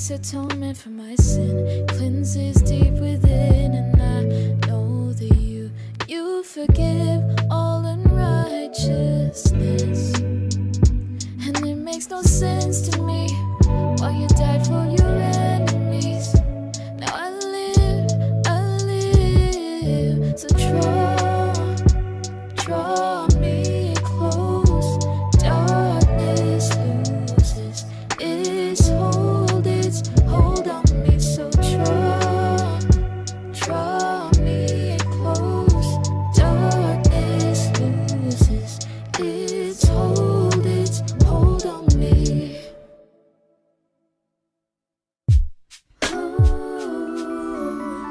makes atonement for my sin, cleanses deep within, and I know that you forgive all unrighteousness. And it makes no sense to me why you died for your enemies. Now I live, so draw me close. Darkness loses its hold on me, so draw me close. Darkness loses its hold on me.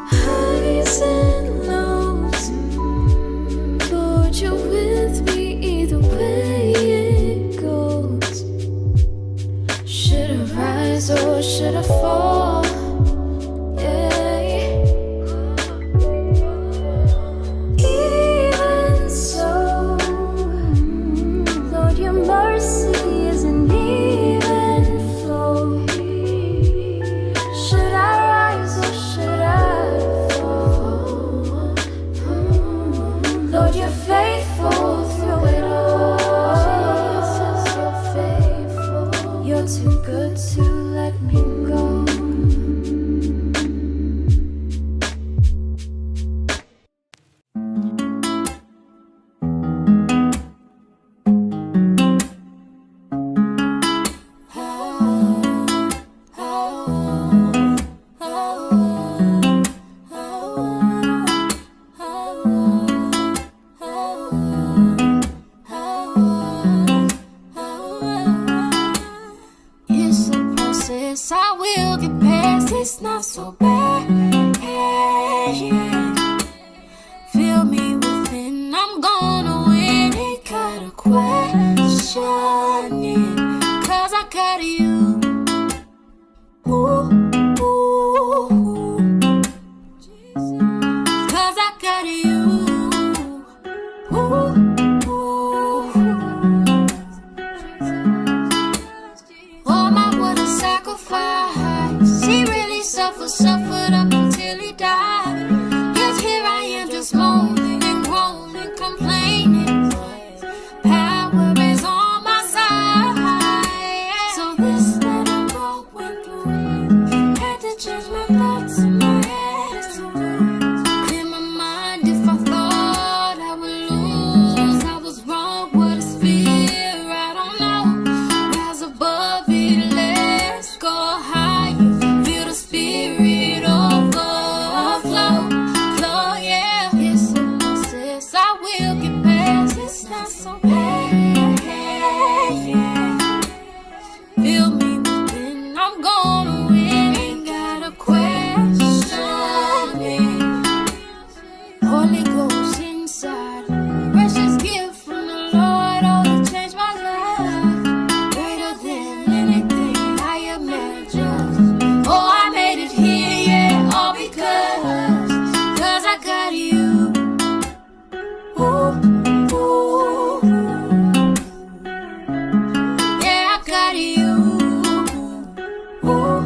Highs and lows, Lord, you're with me either way it goes. Should I rise or should I fall? Yeah. Even so, Lord, your mercy is an even flow. Should I rise or should I fall? Lord, you're faithful through it all. Jesus, you're faithful. You're too good to let me go. It's a process, I will get past. It's not so bad. Yeah. Feel me within, I'm gonna win. Ain't got a question, yeah. 'Cause I got you. Ooh, ooh, ooh. 'Cause I got you. Ooh, ooh. Oh my, what a sacrifice. He really suffered up until he died. Yet here I am just moaning and groaning, complaining. Power is on my side. So this that I'm going through, had to change my thoughts and my attitude. Clear my mind if I thought I would lose. I was wrong, what is fear? I don't know. Rise above it, let's go higher. Feel the spirit overflow, flow, yeah. It's a process, I will get past. It's not so bad, yeah. Feel me within, I'm gonna win. Ain't got a question, yeah. Holy Ghost inside, precious gift from the Lord, oh, to change my life. Greater than anything I imagined. Oh, I made it here, yeah, all because I got you. Ooh, ooh, yeah, I got you. Ooh,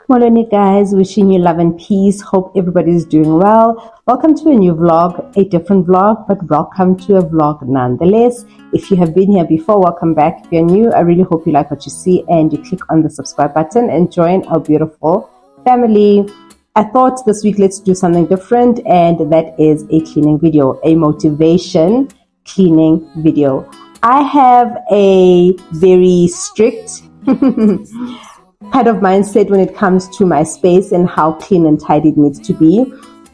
Morning guys, wishing you love and peace. Hope everybody's doing well. Welcome to a new vlog, a different vlog, but welcome to a vlog nonetheless. If you have been here before, welcome back. If you're new, I really hope you like what you see and you click on the subscribe button and join our beautiful family. I thought this week let's do something different, and that is a cleaning video, a motivation cleaning video. I have a very strict kind of mindset when it comes to my space and how clean and tidy it needs to be,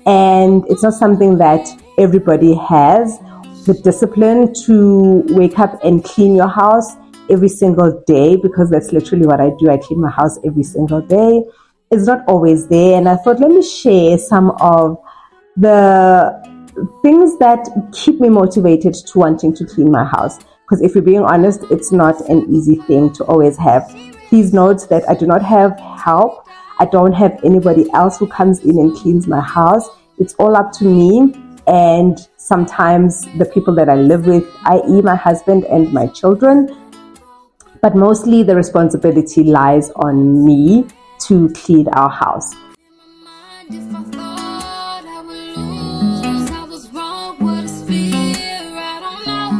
and it's not something that everybody has. The discipline to wake up and clean your house every single day, because that's literally what I do. I clean my house every single day. It's not always there. And I thought, let me share some of the things that keep me motivated to wanting to clean my house. Because if you're being honest, it's not an easy thing to always have. Please note that I do not have help. I don't have anybody else who comes in and cleans my house. It's all up to me, and sometimes the people that I live with, i.e. my husband and my children. But mostly the responsibility lies on me to clean our house. If I thought I would lose, I was wrong with this fear. I don't know.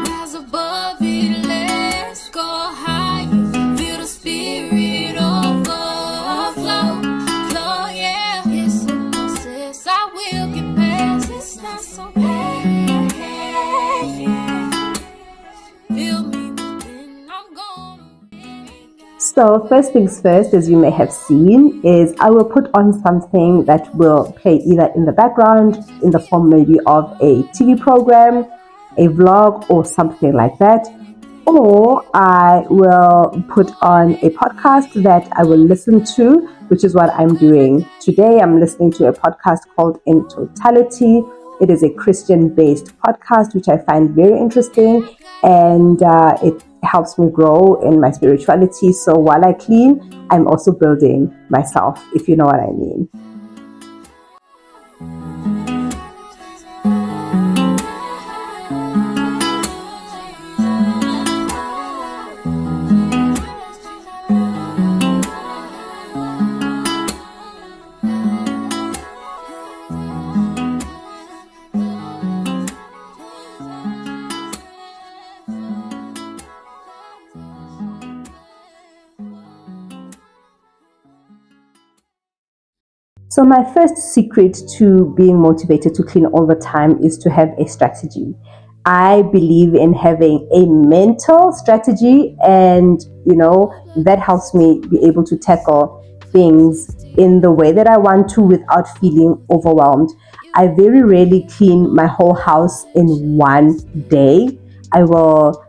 Rise above it, let's go higher. Feel the spirit overflow. Flow, yeah. It's a process. I will get past. It's not so bad. Yeah. Feel me within. I'm gonna. So first things first, as you may have seen, is I will put on something that will play either in the background in the form maybe of a TV program, a vlog, or something like that. Or I will put on a podcast that I will listen to, which is what I'm doing today. I'm listening to a podcast called In Totality. It is a Christian-based podcast, which I find very interesting, and it helps me grow in my spirituality. So while I clean, I'm also building myself, if you know what I mean. So my first secret to being motivated to clean all the time is to have a strategy. I believe in having a mental strategy, and that helps me be able to tackle things in the way that I want to without feeling overwhelmed. I very rarely clean my whole house in one day. I will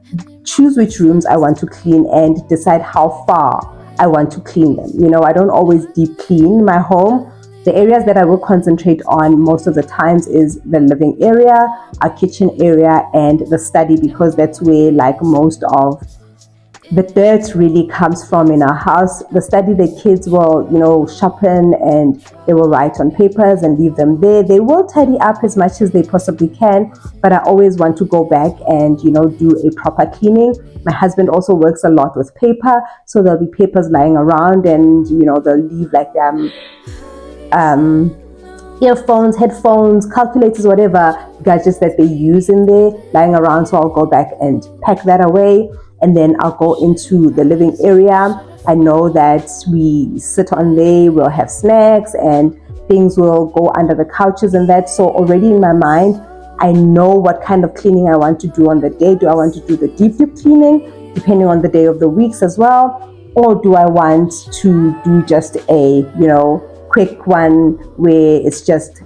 choose which rooms I want to clean and decide how far I want to clean them. I don't always deep clean my home. The areas that I will concentrate on most of the times is the living area, our kitchen area, and the study, because that's where most of the dirt really comes from in our house. The study, the kids will, sharpen, and they will write on papers and leave them there. They will tidy up as much as they possibly can, but I always want to go back and, do a proper cleaning. My husband also works a lot with paper, so there'll be papers lying around, and, they'll leave earphones, headphones, calculators, whatever gadgets that they use in there lying around. So I'll go back and pack that away, and then I'll go into the living area. I know that we sit on there, we'll have snacks, and things will go under the couches and that. So already in my mind, I know what kind of cleaning I want to do on the day. Do I want to do the deep cleaning, depending on the day of the weeks as well? Or do I want to do just a, quick one where it's just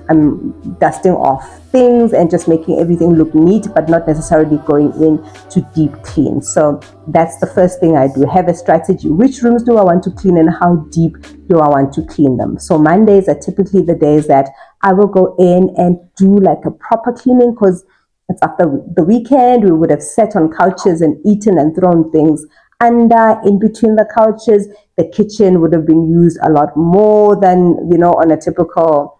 dusting off things and just making everything look neat, but not necessarily going in to deep clean? So that's the first thing I do. Have a strategy. Which rooms do I want to clean, and how deep do I want to clean them? So Mondays are typically the days that I will go in and do a proper cleaning, because it's after the weekend. We would have sat on couches and eaten and thrown things in between the couches. The kitchen would have been used a lot more than, on a typical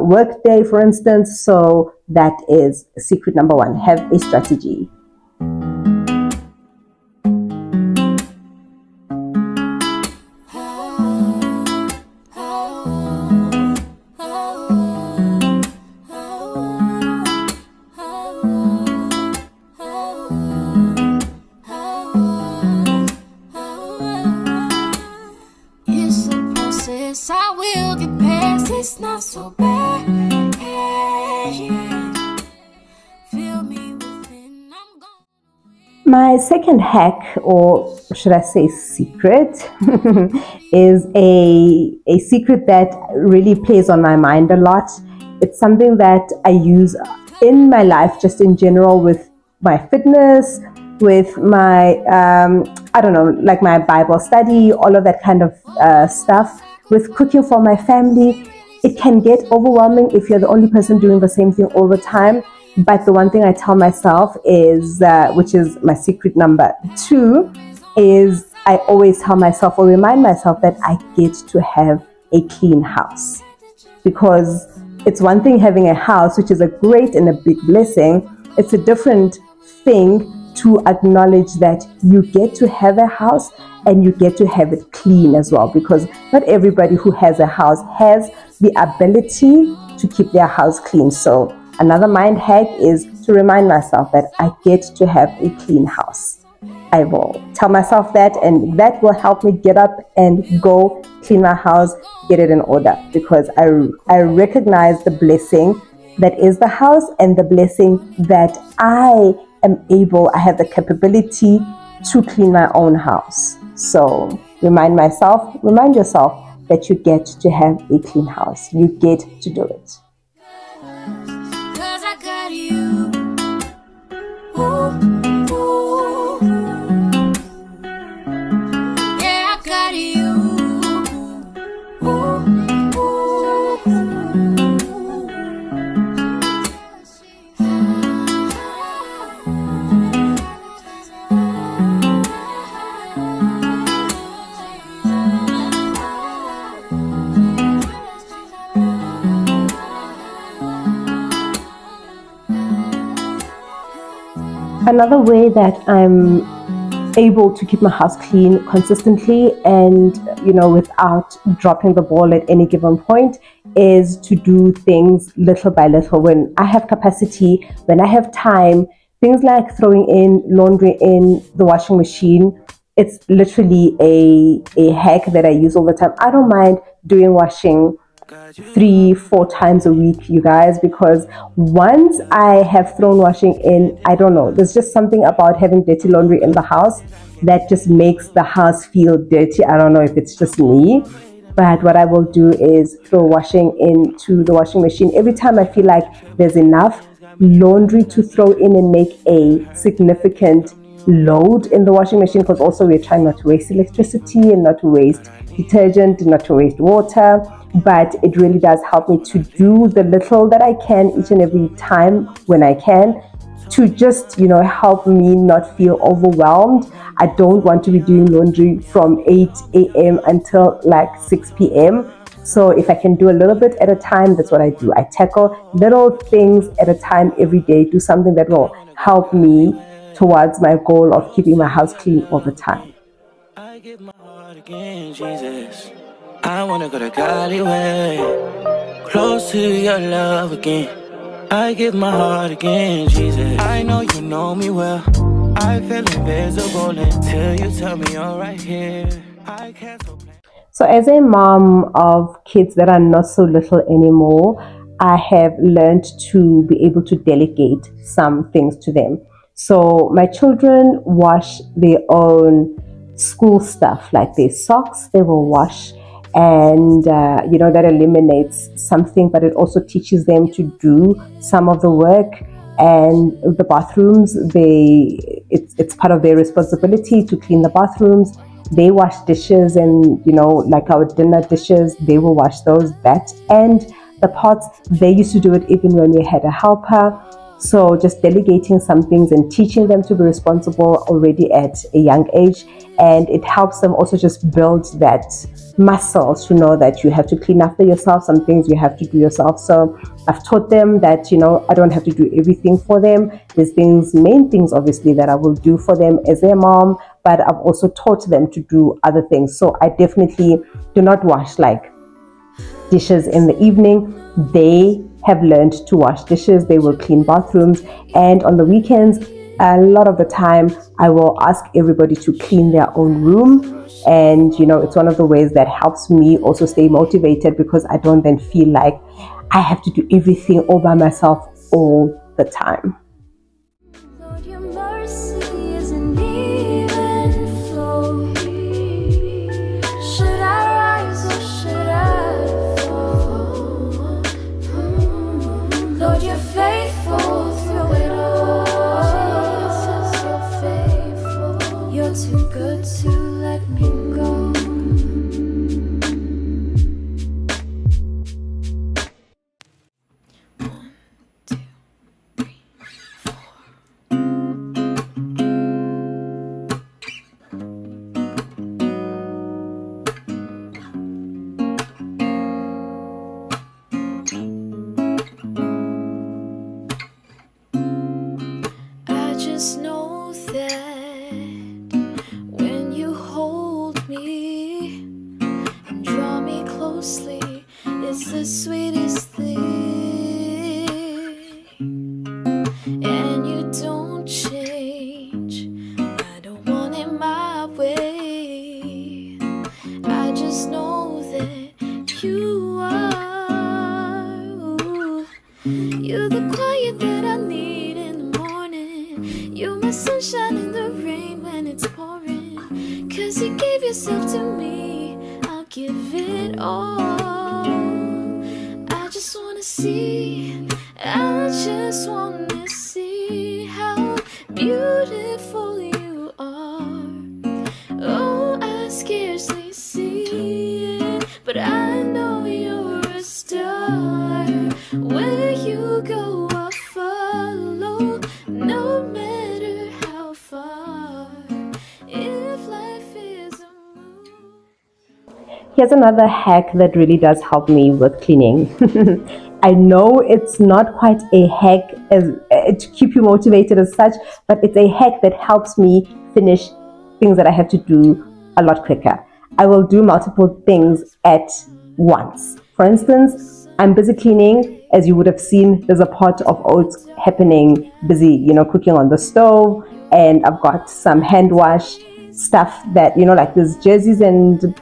work day, for instance. So that is secret number one. Have a strategy. I will get past. It's not so bad. Yeah. Feel me within. I'm gone. My second hack, or should I say secret, is a secret that really plays on my mind a lot. It's something that I use in my life, just in general, with my fitness, with my, I don't know, like my Bible study, all of that kind of stuff, with cooking for my family. It can get overwhelming if you're the only person doing the same thing all the time. But the one thing I tell myself is, which is my secret number 2, is I always tell myself or remind myself that I get to have a clean house. Because it's one thing having a house, which is a great and a big blessing. It's a different thing to acknowledge that you get to have a house and you get to have it clean as well, because not everybody who has a house has the ability to keep their house clean. So another mind hack is to remind myself that I get to have a clean house. I will tell myself that, and that will help me get up and go clean my house, get it in order, because I recognize the blessing that is the house and the blessing that I have the capability to clean my own house. So remind yourself that you get to have a clean house. You get to do it. 'Cause I got you. Ooh, ooh. Yeah, I got you. Ooh, Another way that I'm able to keep my house clean consistently and, without dropping the ball at any given point is to do things little by little. When I have capacity, when I have time, things like throwing in laundry in the washing machine, it's literally a hack that I use all the time. I don't mind doing washing 3-4 times a week, you guys, because once I have thrown washing in, I don't know, there's just something about having dirty laundry in the house that just makes the house feel dirty. I don't know if it's just me, but what I will do is throw washing into the washing machine every time I feel like there's enough laundry to throw in and make a significant load in the washing machine, because also we're trying not to waste electricity and not to waste detergent, not to waste water. But it really does help me to do the little that I can each and every time when I can, to just, help me not feel overwhelmed. I don't want to be doing laundry from 8 a.m. until like 6 p.m. So if I can do a little bit at a time, that's what I do. I tackle little things at a time every day, do something that will help me towards my goal of keeping my house clean all the time. I give my heart again, Jesus. I wanna go to Cali way, close to your love again. I give my heart again, Jesus. I know you know me well. I feel invisible until you tell me you're right here. I can't stop. So as a mom of kids that are not so little anymore, I have learned to be able to delegate some things to them. So my children wash their own school stuff, like their socks, they will wash. And that eliminates something, but it also teaches them to do some of the work. And the bathrooms, it's part of their responsibility to clean the bathrooms. They wash dishes, and like our dinner dishes, they will wash those. That and the pots, they used to do it even when we had a helper. So just delegating some things and teaching them to be responsible already at a young age. And it helps them also just build that muscle to know that you have to clean after yourself. Some things you have to do yourself. So I've taught them that, I don't have to do everything for them. There's main things obviously that I will do for them as their mom, but I've also taught them to do other things. So I definitely do not wash like dishes in the evening. They have learned to wash dishes. They will clean bathrooms, and on the weekends, a lot of the time I will ask everybody to clean their own room. And it's one of the ways that helps me also stay motivated, because I don't then feel like I have to do everything all by myself all the time. Lord, your mercy isn't even flow. Should I rise or should I fall? Lord, you're faithful through it all. Jesus, you're faithful. It's the sweetest thing, and you don't change. I don't want it my way. I just know that you are. Ooh. You're the quiet that I need in the morning. You're my sunshine in the rain when it's pouring. 'Cause you gave yourself to me, I'll give it all. I just wanna see, I just wanna see how beautiful you are. Oh, I scarcely see it, but I know you're a star. Where you go, I'll follow, no matter how far. If life is a move. Here's another hack that really does help me with cleaning. I know it's not quite a hack to keep you motivated as such, but it's a hack that helps me finish things that I have to do a lot quicker. I will do multiple things at once. For instance, I'm busy cleaning. As you would have seen, there's a pot of oats happening, busy, cooking on the stove, and I've got some hand wash stuff that, like there's jerseys and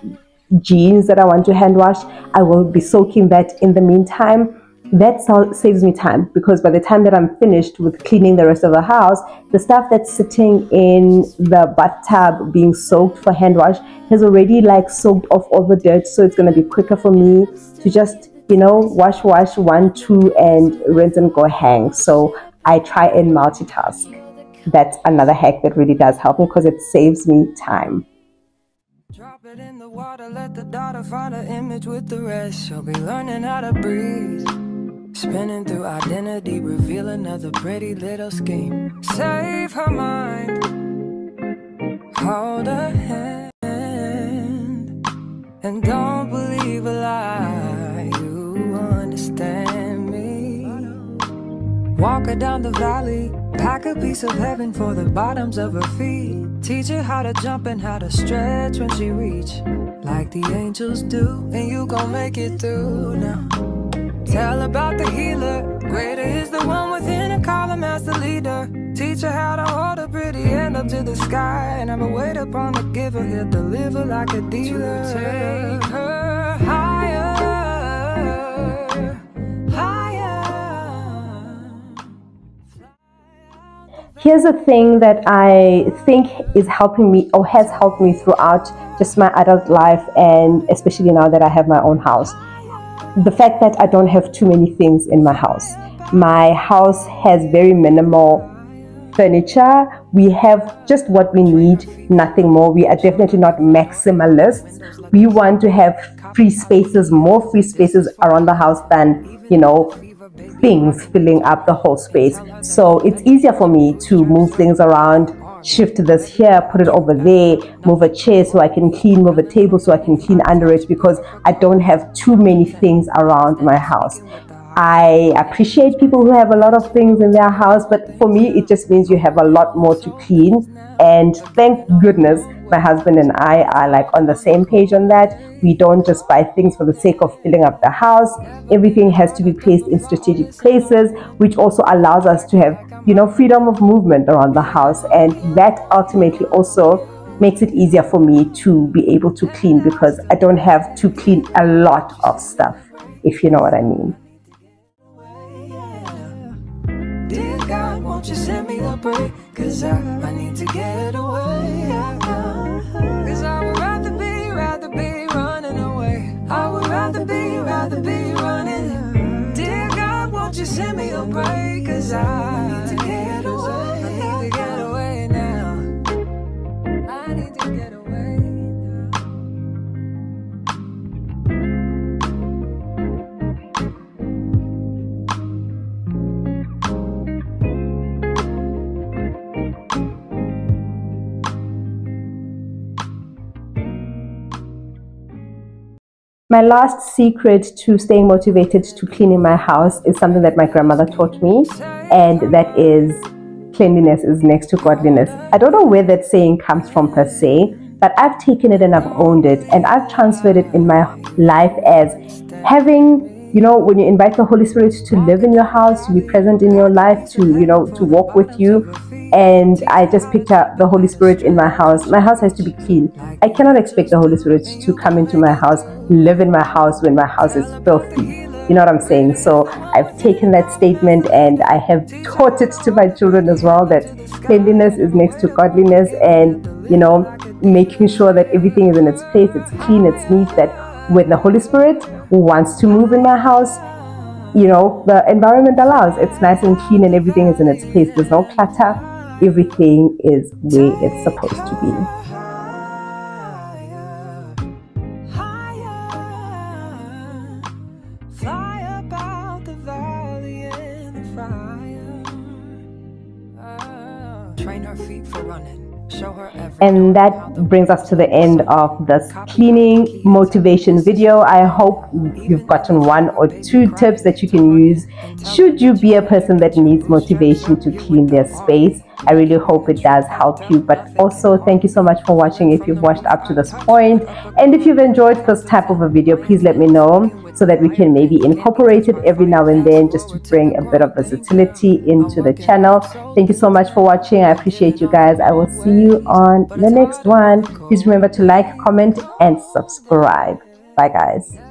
jeans that I want to hand wash. I will be soaking that in the meantime. That saves me time, because by the time that I'm finished with cleaning the rest of the house, the stuff that's sitting in the bathtub being soaked for hand wash has already soaked off all the dirt. So it's going to be quicker for me to just wash 1, 2 and rinse and go hang. So I try and multitask. That's another hack that really does help me, because it saves me time. Drop it in the water, let the daughter find her image with the rest. She'll be learning how to breathe, spinning through identity, reveal another pretty little scheme. Save her mind, hold her hand, and don't believe a lie. You understand me. Walk her down the valley, pack a piece of heaven for the bottoms of her feet. Teach her how to jump and how to stretch when she reach, like the angels do, and you gon' make it through now. Tell about the healer, greater is the one within, and call him as the leader. Teach her how to hold a pretty hand up to the sky, and never wait upon the giver, he'll deliver like a dealer. To take her higher, higher. Here's a thing that I think is helping me, or has helped me throughout just my adult life, and especially now that I have my own house. The fact that I don't have too many things in my house. My house has very minimal furniture. We have just what we need, nothing more. We are definitely not maximalists. We want to have free spaces, more free spaces around the house than, things filling up the whole space. So it's easier for me to move things around, shift this here, put it over there, move a chair so I can clean, move a table so I can clean under it, because I don't have too many things around my house. I appreciate people who have a lot of things in their house, but for me it just means you have a lot more to clean. And thank goodness my husband and I are on the same page on that. We don't just buy things for the sake of filling up the house. Everything has to be placed in strategic places, which also allows us to have freedom of movement around the house, and that ultimately also makes it easier for me to be able to clean, because I don't have to clean a lot of stuff, if you know what I mean. Dear God, won't you send me a break? 'Cause I need to get away. 'Cause I would rather be running away. I would rather be running. Dear God, won't you send me a break? 'Cause I need to get away. I need to get away now. I need to get away now. My last secret to staying motivated to cleaning my house is something that my grandmother taught me, and that is cleanliness is next to godliness. I don't know where that saying comes from per se, but I've taken it and I've owned it, and I've transferred it in my life as having, you know, when you invite the Holy Spirit to live in your house, to be present in your life, to, you know, to walk with you. And I just picture the Holy Spirit in my house. My house has to be clean. I cannot expect the Holy Spirit to come into my house, live in my house when my house is filthy. You know what I'm saying? So I've taken that statement and I have taught it to my children as well, that cleanliness is next to godliness, and, you know, making sure that everything is in its place, it's clean, it's neat, that when the Holy Spirit wants to move in my house, you know, the environment allows. It's nice and clean and everything is in its place. There's no clutter. Everything is where it's supposed to be. Train her feet for running. Show her everything. And that brings us to the end of this cleaning motivation video. I hope you've gotten 1 or 2 tips that you can use should you be a person that needs motivation to clean their space. I really hope it does help you. But also, thank you so much for watching if you've watched up to this point. And if you've enjoyed this type of a video, please let me know so that we can maybe incorporate it every now and then, just to bring a bit of versatility into the channel. Thank you so much for watching. I appreciate you guys. I will see you on the next one. Please remember to like, comment, and subscribe. Bye guys.